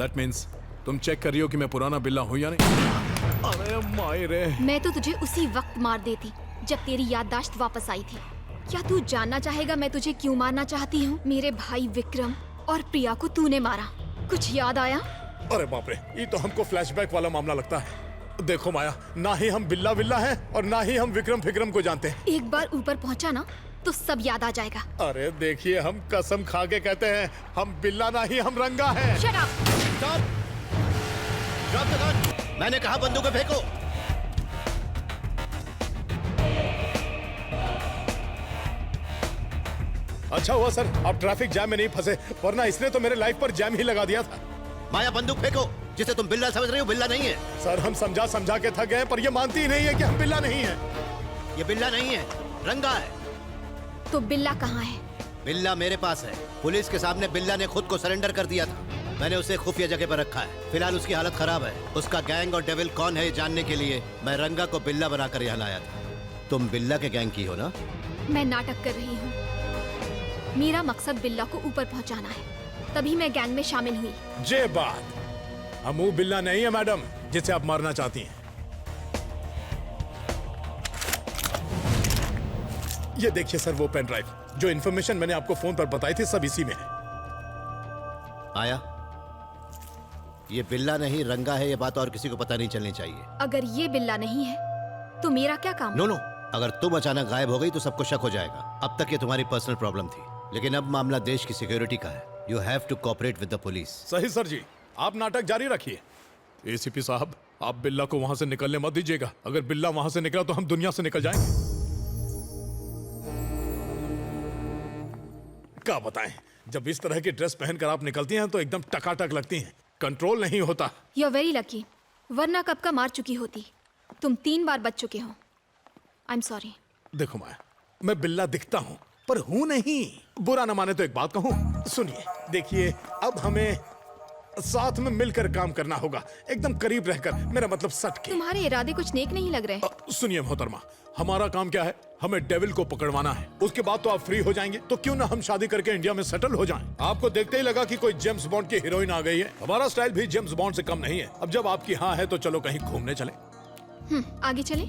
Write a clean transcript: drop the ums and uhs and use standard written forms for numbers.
That means तुम check कर रही हो कि मैं पुराना बिल्ला हूँ या नहीं? अरे माई रे। मैं तो तुझे उसी वक्त मार देती जब तेरी याददाश्त वापस आई थी। क्या तू जानना चाहेगा मैं तुझे क्यों मारना चाहती हूँ? मेरे भाई विक्रम और प्रिया को तूने मारा, कुछ याद आया? अरे बाप रे, ये तो हमको फ्लैशबैक वाला मामला लगता है। देखो माया, ना ही हम बिल्ला बिल्ला हैं और ना ही हम विक्रम फिक्रम को जानते हैं। एक बार ऊपर पहुंचा ना तो सब याद आ जाएगा। अरे देखिए, हम कसम खा के कहते हैं, हम बिल्ला नहीं, हम रंगा है। Shut up! Stop! Drop the gun! मैंने कहा बंदूकें फेंको। अच्छा हुआ सर आप ट्रैफिक जैम में नहीं फंसे, वरना इसने तो मेरे लाइफ पर जैम ही लगा दिया था। माया बंदूक फेंको। जिसे तुम बिल्ला समझ रही हो बिल्ला नहीं है। सर हम समझा समझा के थक गए, पर ये मानती ही नहीं है कि हम बिल्ला नहीं है। ये बिल्ला नहीं है, रंगा है। तो बिल्ला कहाँ है? बिल्ला मेरे पास है। पुलिस के सामने बिल्ला ने खुद को सरेंडर कर दिया था। मैंने उसे खुफिया जगह पर रखा है। फिलहाल उसकी हालत खराब है। उसका गैंग और डेविल कौन है ये जानने के लिए मैं रंगा को बिल्ला बनाकर यहाँ लाया था। तुम बिल्ला के गैंग की हो ना? मैं नाटक कर रही हूँ। मेरा मकसद बिल्ला को ऊपर पहुँचाना है, तभी मैं गैंग में शामिल हुई। जे बात, हम वो बिल्ला नहीं है मैडम जिसे आप मारना चाहती हैं। ये देखिए सर, वो पेन ड्राइव, जो इन्फॉर्मेशन मैंने आपको फोन पर बताई थी, सब इसी में है। आया, ये बिल्ला नहीं रंगा है, ये बात और किसी को पता नहीं चलनी चाहिए। अगर ये बिल्ला नहीं है तो मेरा क्या काम? नो नो, अगर तुम अचानक गायब हो गई तो सबको शक हो जाएगा। अब तक ये तुम्हारी पर्सनल प्रॉब्लम थी, लेकिन अब मामला देश की सिक्योरिटी का है। You have to cooperate with the police. सही सर जी, आप नाटक जारी रखिए। एसीपी साहब, आप बिल्ला को वहां से निकलने मत दीजिएगा। अगर बिल्ला वहां से निकला तो हम दुनिया से निकल जाएंगे। क्या बताएं, जब इस तरह की ड्रेस पहनकर आप निकलती हैं तो एकदम टकाटक लगती हैं, कंट्रोल नहीं होता। यू आर वेरी लकी, वरना कब का मार चुकी होती। तुम 3 बार बच चुके हो। I am sorry. देखो माया, मैं बिल्ला दिखता हूं पर हूं नहीं। बुरा न माने तो एक बात कहूं, सुनिए। देखिए, अब हमें साथ में मिलकर काम करना होगा, एकदम करीब रहकर, मेरा मतलब सट के। तुम्हारे इरादे कुछ नेक नहीं लग रहे। सुनिए मोहतरमा, हमारा काम क्या है? हमें डेविल को पकड़वाना है। उसके बाद तो आप फ्री हो जाएंगे, तो क्यों ना हम शादी करके इंडिया में सेटल हो जाएं। आपको देखते ही लगा कि कोई जेम्स बॉन्ड की हीरोइन आ गई है। हमारा स्टाइल भी जेम्स बॉन्ड से कम नहीं है। अब जब आपकी हाँ है तो चलो कहीं घूमने चले। आगे चले।